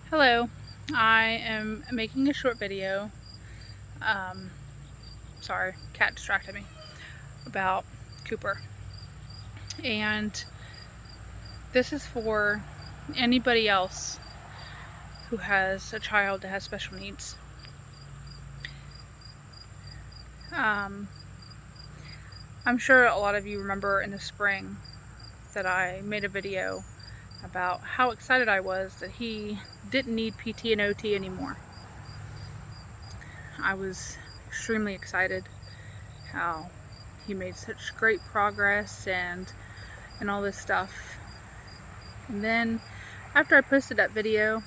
Hello, I am making a short video, sorry, cat distracted me, about Cooper. And this is for anybody else who has a child that has special needs. I'm sure a lot of you remember in the spring that I made a video about how excited I was that he didn't need PT and OT anymore. I was extremely excited how he made such great progress and all this stuff. And then after I posted that video,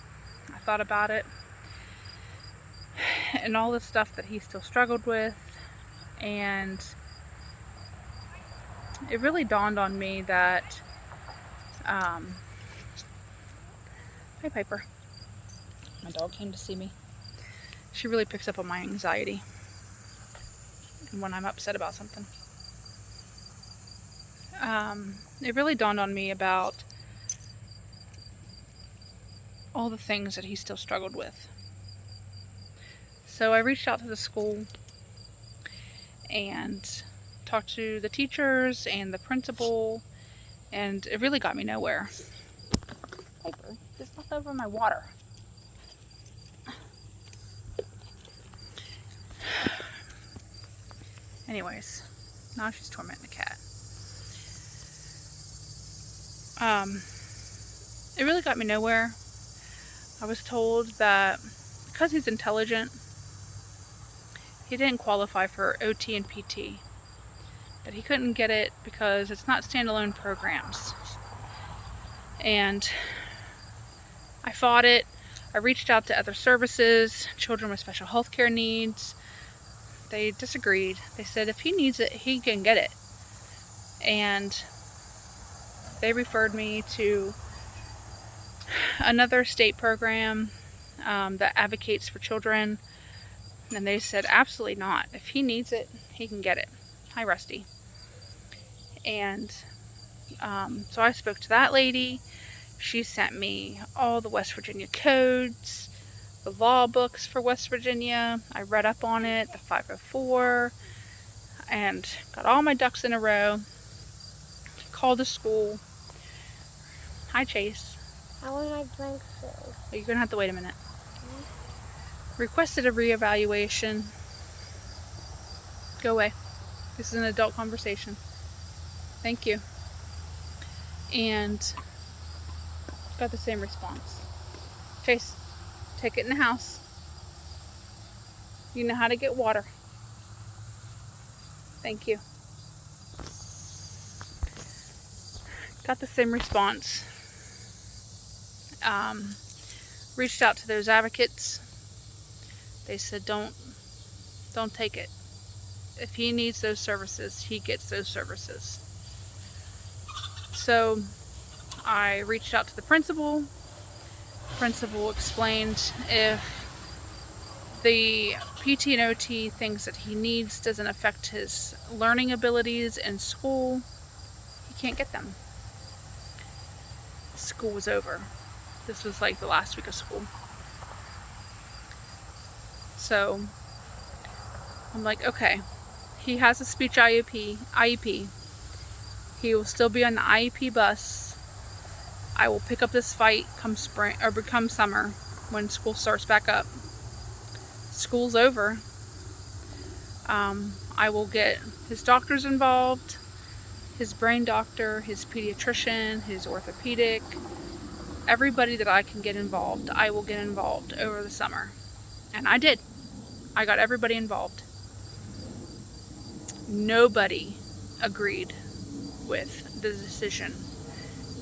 I thought about it and all the stuff that he still struggled with, and it really dawned on me that hi Piper, my dog came to see me. She really picks up on my anxiety and when I'm upset about something. It really dawned on me about all the things that he still struggled with. So I reached out to the school and talked to the teachers and the principal, and it really got me nowhere. Piper, just knocked over my water. Anyways, now she's tormenting the cat. It really got me nowhere. I was told that because he's intelligent, he didn't qualify for OT and PT. That he couldn't get it because it's not standalone programs. And I fought it. I reached out to other services, children with special health care needs. They disagreed. They said if he needs it, he can get it. And they referred me to another state program that advocates for children. And they said absolutely not. If he needs it, he can get it. Hi, Rusty. And so I spoke to that lady. She sent me all the West Virginia codes, the law books for West Virginia. I read up on it, the 504, and got all my ducks in a row. Called the school. Hi, Chase. I want my drink food. You're going to have to wait a minute. Requested a reevaluation. Go away. This is an adult conversation. Thank you. And got the same response. Chase, take it in the house. You know how to get water. Thank you. Got the same response. Reached out to those advocates. They said don't take it. If he needs those services, he gets those services. So I reached out to the principal. Principal explained if the PT and OT things that he needs doesn't affect his learning abilities in school, he can't get them. School was over. This was like the last week of school. So I'm like, okay, he has a speech IEP. He will still be on the IEP bus. I will pick up this fight come spring or become summer when school starts back up. School's over. I will get his doctors involved, his brain doctor, his pediatrician, his orthopedic, everybody that I can get involved, I will get involved over the summer. And I did. I got everybody involved. Nobody agreed with the decision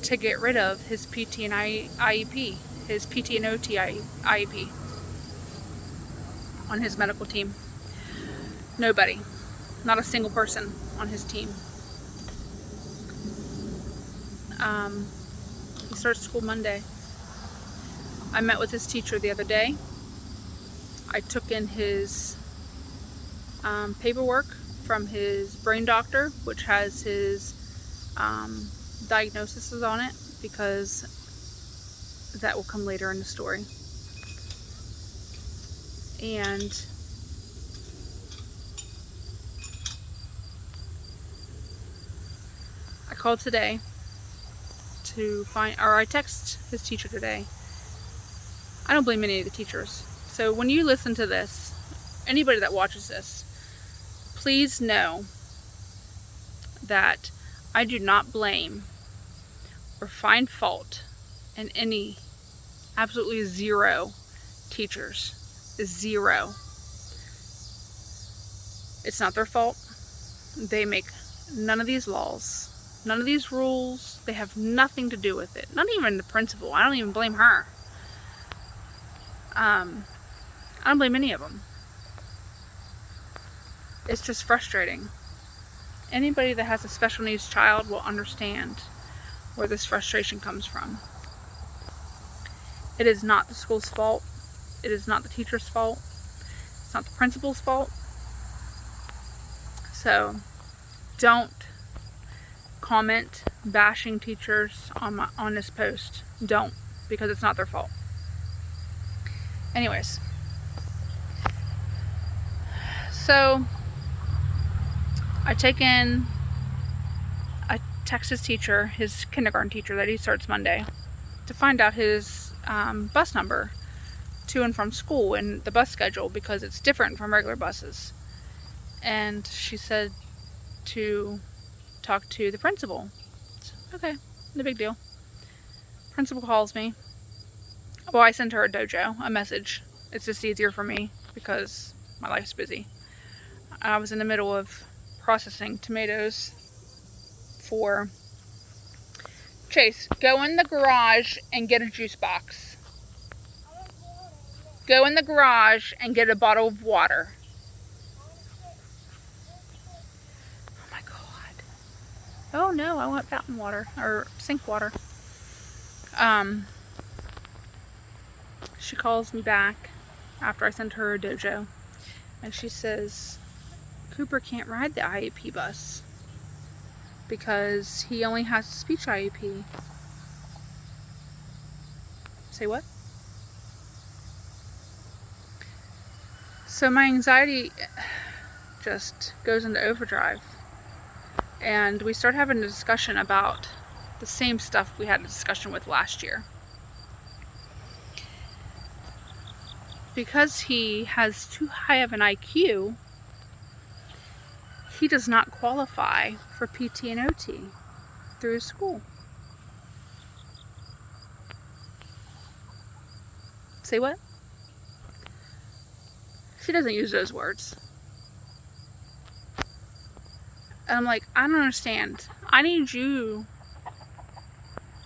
to get rid of his PT and IEP, his PT and OT IEP on his medical team. Nobody. Not a single person on his team. He starts school Monday. I met with his teacher the other day. I took in his paperwork from his brain doctor, which has his diagnoses on it, because that will come later in the story. And I called today to I text his teacher today. I don't blame any of the teachers. So when you listen to this, anybody that watches this, please know that I do not blame or find fault in any, absolutely zero teachers. Zero. It's not their fault. They make none of these laws, none of these rules. They have nothing to do with it. Not even the principal. I don't even blame her. I don't blame any of them. It's just frustrating. Anybody that has a special needs child will understand where this frustration comes from. It is not the school's fault. It is not the teacher's fault. It's not the principal's fault. So don't comment bashing teachers on this post. Don't, because it's not their fault. Anyways, so I text his teacher, his kindergarten teacher that he starts Monday, to find out his bus number to and from school and the bus schedule, because it's different from regular buses. And she said to talk to the principal. Okay, no big deal. Principal calls me. Well, I sent her a message. It's just easier for me because my life's busy. I was in the middle of processing tomatoes for Chase. Go in the garage and get a juice box. Go in the garage and get a bottle of water. Oh my God. Oh no, I want fountain water or sink water. She calls me back after I sent her a dojo, and she says Cooper can't ride the IEP bus because he only has a speech IEP. Say what? So my anxiety just goes into overdrive, and we start having a discussion about the same stuff we had a discussion with last year. Because he has too high of an IQ, he does not qualify for PT and OT through his school. Say what? She doesn't use those words. And I'm like, I don't understand. I need you.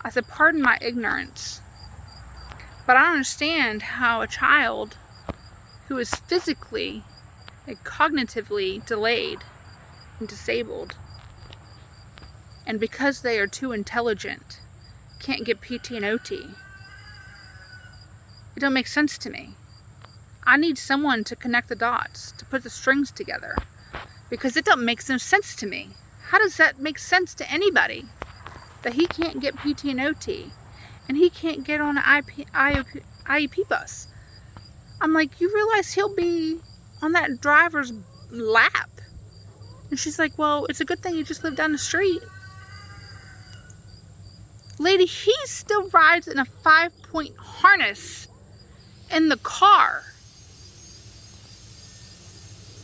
I said, pardon my ignorance, but I don't understand how a child who is physically and cognitively delayed and disabled, and because they are too intelligent, can't get PT and OT. It don't make sense to me. I need someone to connect the dots, to put the strings together, because it don't make some sense to me. How does that make sense to anybody? That he can't get PT and OT, and he can't get on an IEP bus. I'm like, you realize he'll be on that driver's lap? And she's like, well, it's a good thing you just live down the street. Lady, he still rides in a 5-point harness in the car.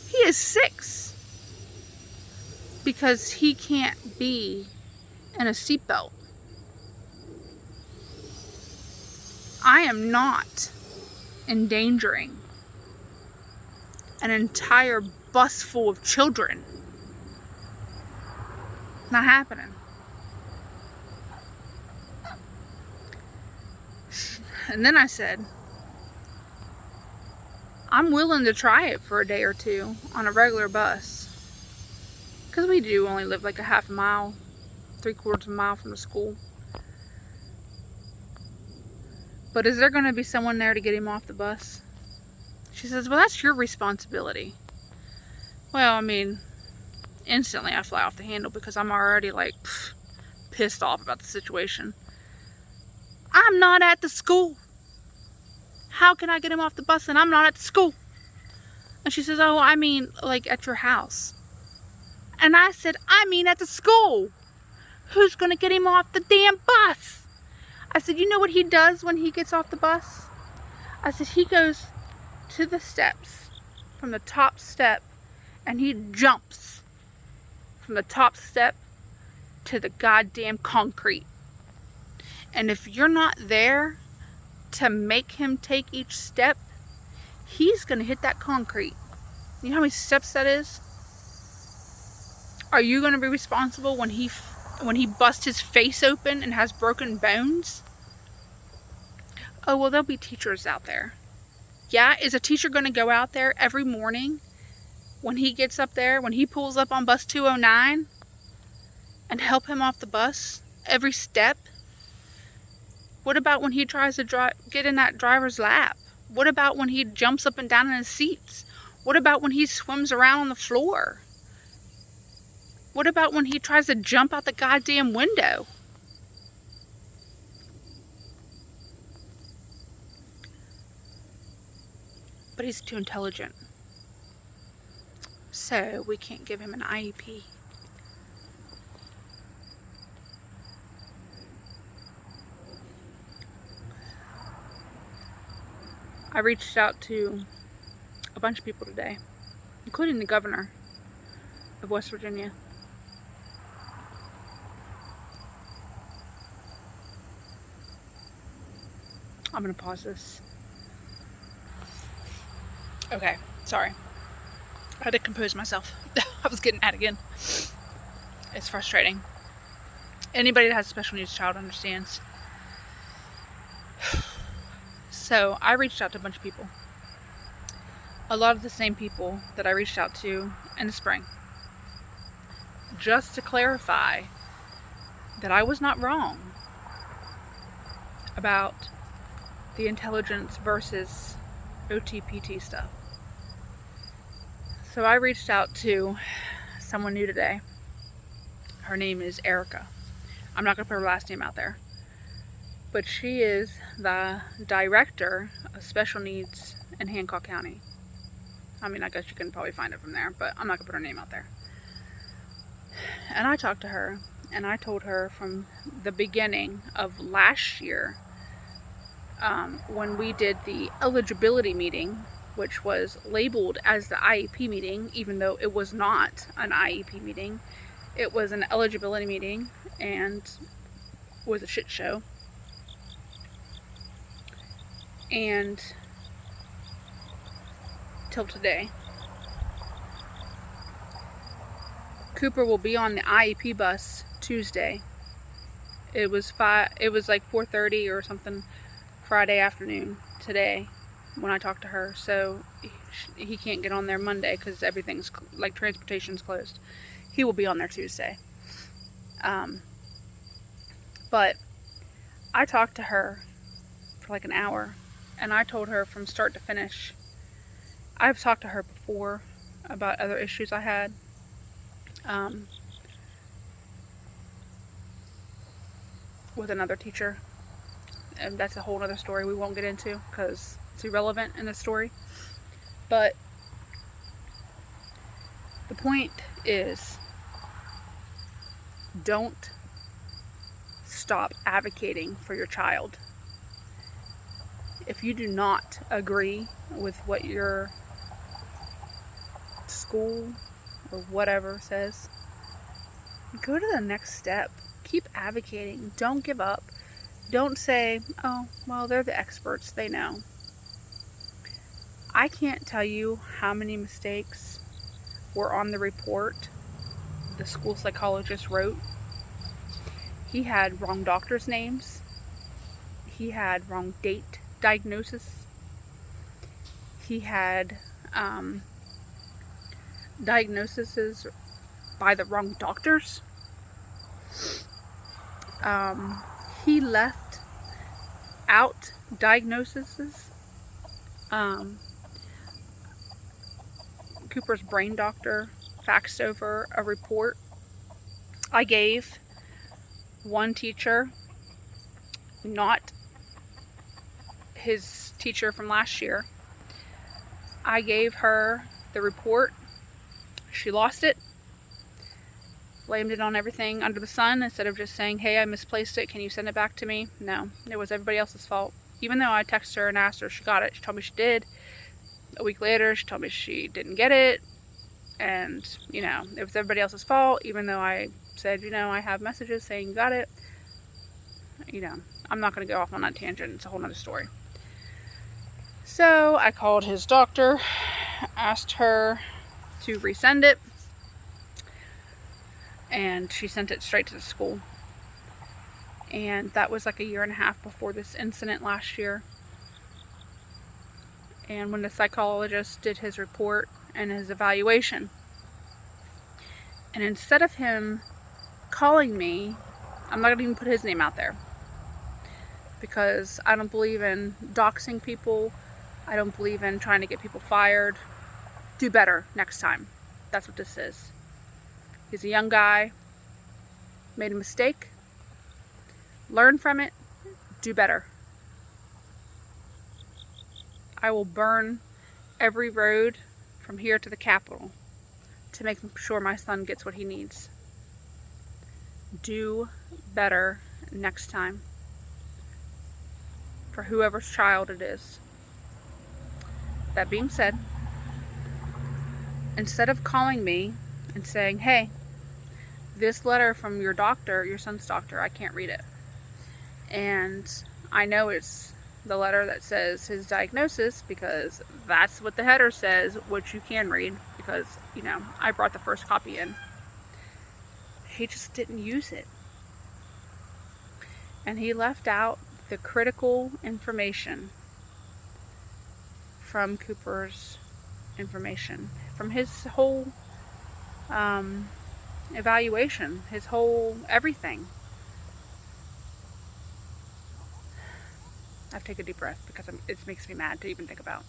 He is 6 because he can't be in a seatbelt. I am not endangering an entire bus full of children. Not happening. And then I said, I'm willing to try it for a day or two on a regular bus, because we do only live like a half a mile, 3/4 of a mile from the school. But is there going to be someone there to get him off the bus? She says, well, that's your responsibility. Well, I mean, instantly I fly off the handle because I'm already like pissed off about the situation. I'm not at the school. How can I get him off the bus and I'm not at the school? And she says, oh, I mean, like at your house. And I said, I mean at the school. Who's going to get him off the damn bus? I said, you know what he does when he gets off the bus? I said, he goes to the steps, from the top step, and he jumps from the top step to the goddamn concrete. And if you're not there to make him take each step, he's going to hit that concrete. You know how many steps that is? Are you going to be responsible when he busts his face open and has broken bones? Oh, well, there'll be teachers out there. Yeah, is a teacher going to go out there every morning when he gets up there, when he pulls up on bus 209 and help him off the bus every step? What about when he tries to get in that driver's lap? What about when he jumps up and down in his seats? What about when he swims around on the floor? What about when he tries to jump out the goddamn window? But he's too intelligent. So we can't give him an IEP. I reached out to a bunch of people today, including the governor of West Virginia. I'm going to pause this. Okay, sorry. I had to compose myself. I was getting mad again. It's frustrating. Anybody that has a special needs child understands. So I reached out to a bunch of people. A lot of the same people that I reached out to in the spring. Just to clarify that I was not wrong about the intelligence versus OTPT stuff. So I reached out to someone new today. Her name is Erica. I'm not going to put her last name out there. But she is the director of special needs in Hancock County. I mean, I guess you can probably find it from there, but I'm not going to put her name out there. And I talked to her, and I told her from the beginning of last year, when we did the eligibility meeting, which was labeled as the IEP meeting, even though it was not an IEP meeting. It was an eligibility meeting and was a shit show. And till today, Cooper will be on the IEP bus Tuesday. It was like 4:30 or something Friday afternoon today when I talked to her. So he can't get on there Monday because everything's like transportation's closed. He will be on there Tuesday. But I talked to her for like an hour, and I told her from start to finish. I've talked to her before about other issues I had. With another teacher. And that's a whole other story we won't get into because it's irrelevant in this story. But the point is, don't stop advocating for your child. If you do not agree with what your school or whatever says, go to the next step. Keep advocating. Don't give up. Don't say, oh, well, they're the experts. They know. I can't tell you how many mistakes were on the report the school psychologist wrote. He had wrong doctors' names. He had wrong date diagnosis. He had diagnoses by the wrong doctors. He left out diagnoses. Cooper's brain doctor faxed over a report. I gave one teacher, not his teacher from last year, I gave her the report. She lost it, blamed it on everything under the sun instead of just saying, hey, I misplaced it, can you send it back to me? No, it was everybody else's fault. Even though I texted her and asked her if she got it, she told me she did. A week later, she told me she didn't get it, and, you know, it was everybody else's fault, even though I said, you know, I have messages saying you got it. You know, I'm not going to go off on that tangent. It's a whole nother story. So I called his doctor, asked her to resend it, and she sent it straight to the school. And that was like a year and a half before this incident last year. And when the psychologist did his report and his evaluation, and instead of him calling me, I'm not going to even put his name out there, because I don't believe in doxing people. I don't believe in trying to get people fired. Do better next time. That's what this is. He's a young guy, made a mistake, learn from it, do better. I will burn every road from here to the Capitol to make sure my son gets what he needs. Do better next time for whoever's child it is. That being said, instead of calling me and saying, hey, this letter from your doctor, your son's doctor, I can't read it. And I know it's the letter that says his diagnosis, because that's what the header says, which you can read, because, you know, I brought the first copy in. He just didn't use it. And he left out the critical information from Cooper's information, from his whole evaluation, his whole everything. I have to take a deep breath because it makes me mad to even think about.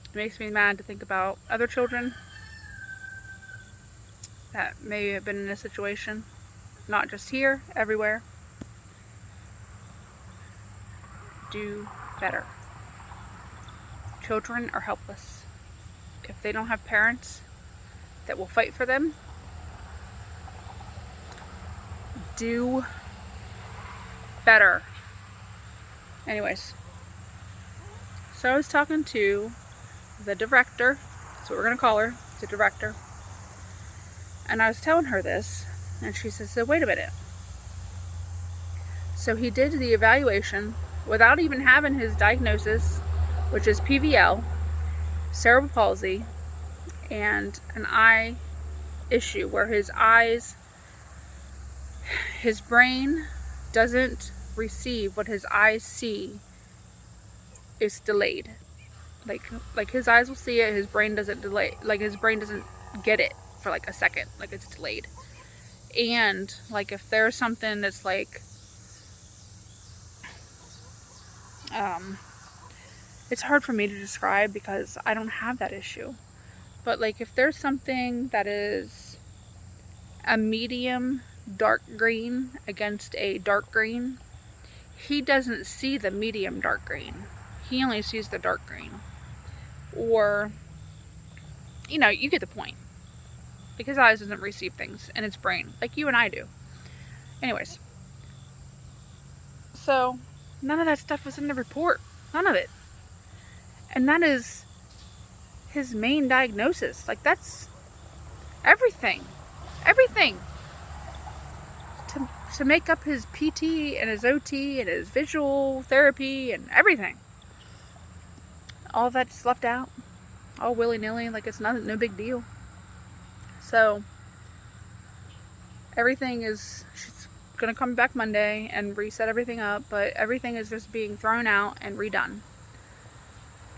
It makes me mad to think about other children that may have been in a situation, not just here, everywhere. Do better. Children are helpless. If they don't have parents that will fight for them, do better. Anyways, so I was talking to the director, that's what we're going to call her, the director, and I was telling her this, and she says, so wait a minute. So he did the evaluation without even having his diagnosis, which is PVL, cerebral palsy, and an eye issue where his brain doesn't receive what his eyes see. It's delayed. Like his eyes will see it, his brain doesn't delay. Like his brain doesn't get it for like a second. Like it's delayed. And like if there's something that's like, it's hard for me to describe because I don't have that issue. But like if there's something that is a medium dark green against a dark green, he doesn't see the medium dark green. He only sees the dark green. Or, you know, you get the point. Like his eyes doesn't receive things in its brain like you and I do. Anyways, so none of that stuff was in the report. None of it. And that is his main diagnosis. Like that's everything. Everything. To make up his PT and his OT and his visual therapy and everything. All of that's left out. All willy-nilly, like it's no big deal. So, everything is, she's going to come back Monday and reset everything up, but everything is just being thrown out and redone.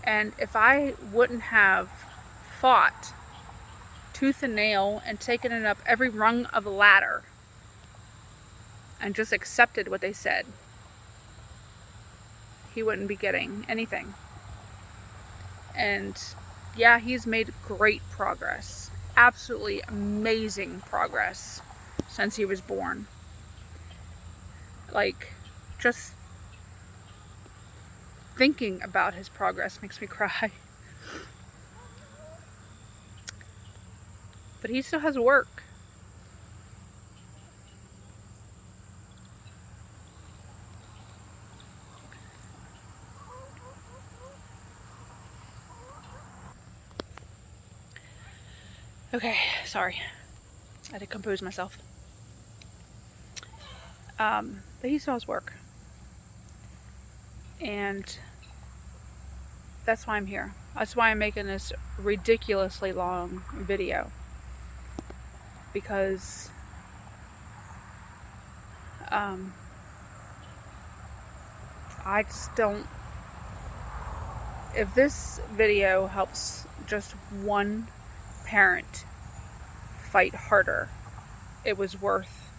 And if I wouldn't have fought tooth and nail and taken it up every rung of the ladder and just accepted what they said, he wouldn't be getting anything. And yeah, he's made great progress. Absolutely amazing progress since he was born. Like, just thinking about his progress makes me cry. But he still has work. Okay, sorry. I had to compose myself. But he still has work. And that's why I'm here. That's why I'm making this ridiculously long video. Because I just don't... If this video helps just one parent fight harder, it was worth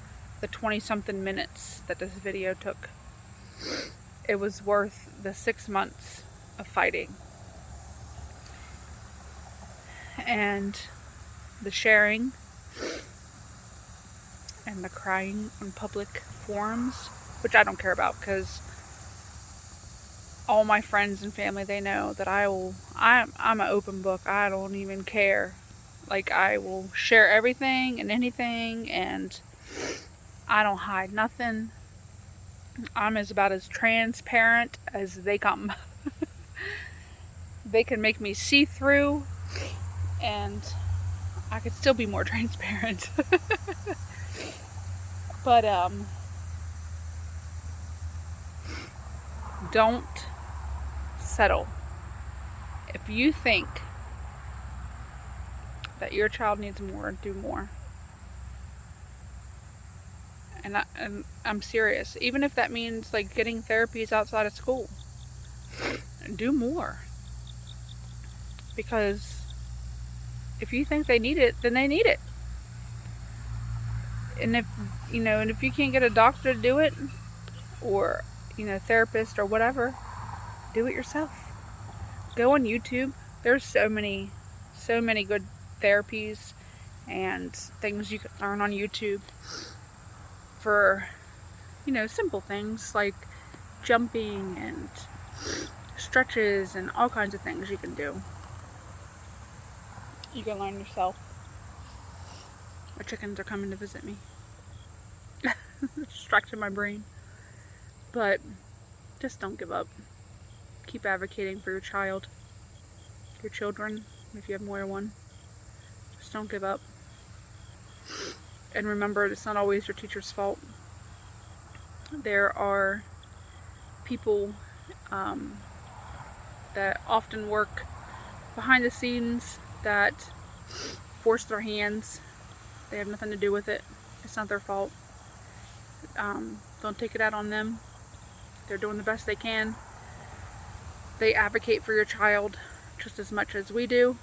the 20-something minutes that this video took. It was worth the 6 months of fighting. And the sharing and the crying on public forums, which I don't care about because all my friends and family, they know that I'm an open book. I don't even care. Like, I will share everything and anything, and I don't hide nothing. I'm about as transparent as they come. They can make me see through, and I could still be more transparent. But don't settle. If you think that your child needs more, do more. And I'm serious. Even if that means like getting therapies outside of school, do more. Because if you think they need it, then they need it. And if you can't get a doctor to do it, or therapist or whatever, do it yourself. Go on YouTube. There's so many good therapies and things you can learn on YouTube for simple things like jumping and stretches and all kinds of things you can do. You can learn yourself. My chickens are coming to visit me. Distracted my brain. But just don't give up. Keep advocating for your child, your children, if you have more than one. Just don't give up. And remember, it's not always your teacher's fault. There are people that often work behind the scenes that force their hands. They have nothing to do with it. It's not their fault. Don't take it out on them. They're doing the best they can. They advocate for your child just as much as we do.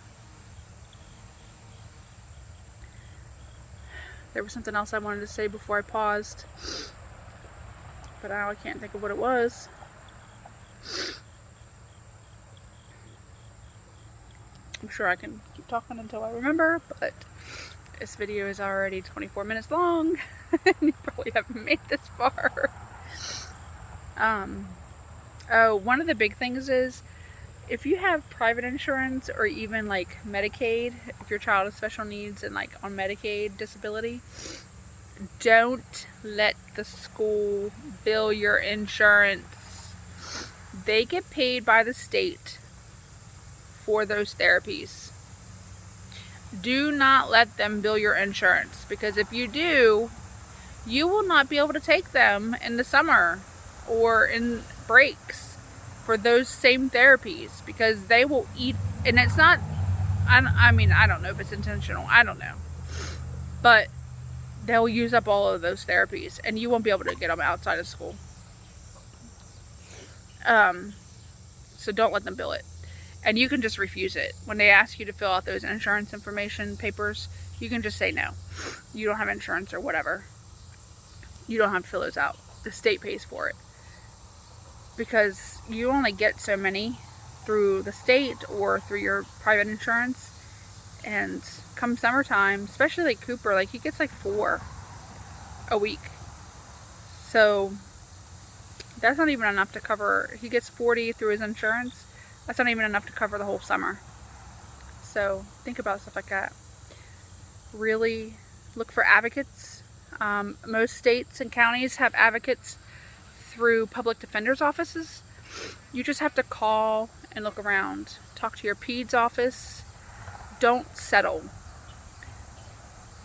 There was something else I wanted to say before I paused, but now I can't think of what it was. I'm sure I can keep talking until I remember, but this video is already 24 minutes long, and you probably haven't made this far. Oh, one of the big things is, if you have private insurance or even like Medicaid, if your child has special needs and like on Medicaid disability, don't let the school bill your insurance. They get paid by the state for those therapies. Do not let them bill your insurance, because if you do, you will not be able to take them in the summer or in breaks for those same therapies, because they will eat. And it's not, I mean, I don't know if it's intentional, I don't know, but they'll use up all of those therapies and you won't be able to get them outside of school. So don't let them bill it. And you can just refuse it. When they ask you to fill out those insurance information papers, you can just say no. You don't have insurance or whatever. You don't have to fill those out. The state pays for it. Because you only get so many through the state or through your private insurance. And come summertime, especially like Cooper, like he gets like 4 a week. So That's not even enough to cover, he gets $40 through his insurance. That's not even enough to cover the whole summer. So think about stuff like that. Really look for advocates. Most states and counties have advocates through public defender's offices. You just have to call and look around. Talk to your PEDS office. Don't settle.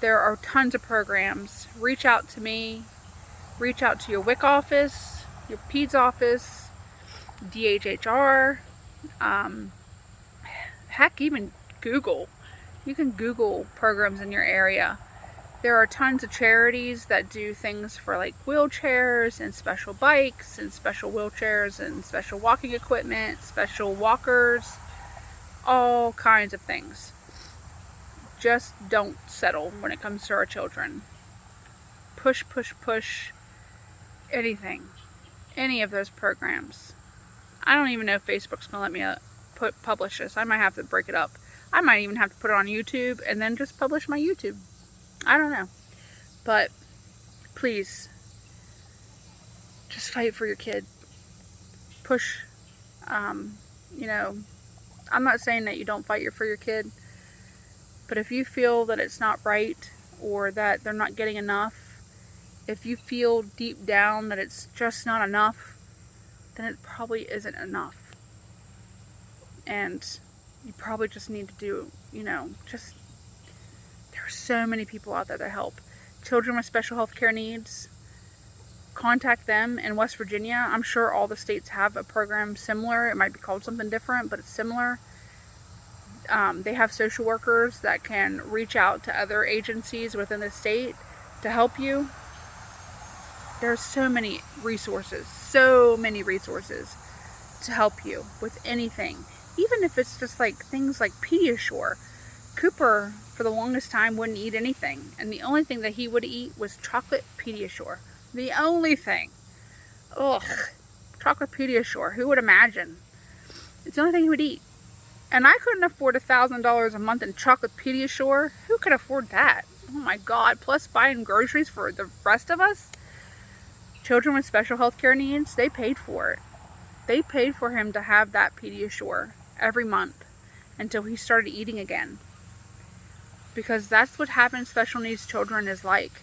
There are tons of programs. Reach out to me. Reach out to your WIC office, your PEDS office, DHHR. Heck, even Google. You can Google programs in your area. There are tons of charities that do things for like wheelchairs and special bikes and special wheelchairs and special walking equipment, special walkers, all kinds of things. Just don't settle when it comes to our children. Push, push, push anything. Any of those programs. I don't even know if Facebook's going to let me publish this. I might have to break it up. I might even have to put it on YouTube and then just publish my YouTube. I don't know. But please, just fight for your kid. Push. You know, I'm not saying that you don't fight for your kid. But if you feel that it's not right or that they're not getting enough, if you feel deep down that it's just not enough, then it probably isn't enough. And you probably just need to do, you know, just, there are so many people out there that help. Children with special health care needs, contact them in West Virginia. I'm sure all the states have a program similar. It might be called something different, but it's similar. They have social workers that can reach out to other agencies within the state to help you. There's so many resources to help you with anything. Even if it's just like things like Pediasure. Cooper, for the longest time, wouldn't eat anything. And the only thing that he would eat was chocolate Pediasure. The only thing. Ugh. Chocolate Pediasure. Who would imagine? It's the only thing he would eat. And I couldn't afford $1,000 a month in chocolate Pediasure. Who could afford that? Oh my God. Plus buying groceries for the rest of us. Children with special health care needs, they paid for it. They paid for him to have that Pediasure every month until he started eating again. Because that's what having special needs children is like.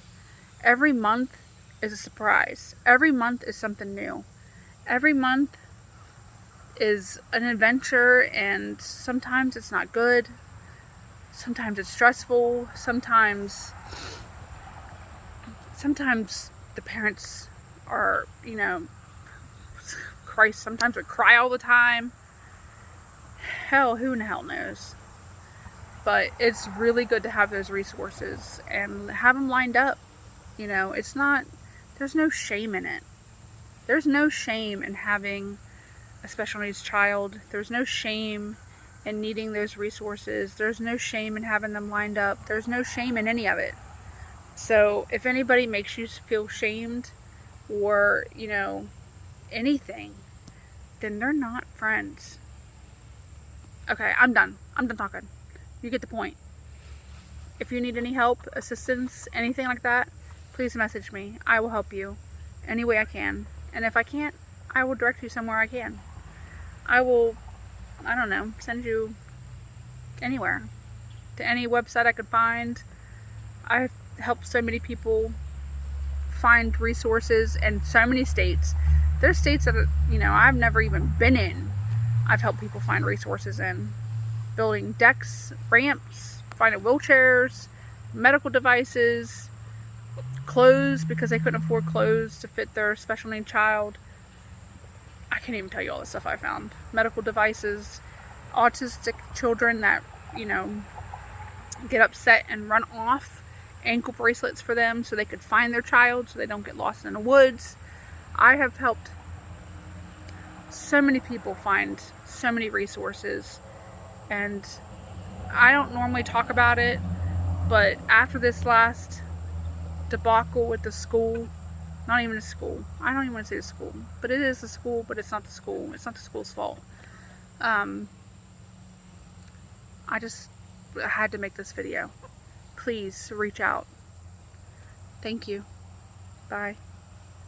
Every month is a surprise. Every month is something new. Every month is an adventure, and sometimes it's not good. Sometimes it's stressful. Sometimes the parents are, you know, Christ, sometimes we cry all the time. Hell, who in hell knows? But it's really good to have those resources and have them lined up. You know, it's not, there's no shame in it. There's no shame in having a special needs child. There's no shame in needing those resources. There's no shame in having them lined up. There's no shame in any of it. So if anybody makes you feel shamed or, you know, anything, then they're not friends. Okay, I'm done. I'm done talking. You get the point. If you need any help, assistance, anything like that, please message me. I will help you any way I can. And if I can't, I will direct you somewhere I can. I will, I don't know, send you anywhere. To any website I could find. I've helped so many people find resources in so many states. There's states that, you know, I've never even been in. I've helped people find resources in. Building decks, ramps, finding wheelchairs, medical devices, clothes because they couldn't afford clothes to fit their special needs child. I can't even tell you all the stuff I found. Medical devices, autistic children that, you know, get upset and run off, ankle bracelets for them so they could find their child so they don't get lost in the woods. I have helped so many people find so many resources, and I don't normally talk about it, but after this last debacle with the school, not even a school, I don't even want to say the school, but it is the school, but it's not the school, it's not the school's fault. I had to make this video. Please reach out. Thank you. Bye.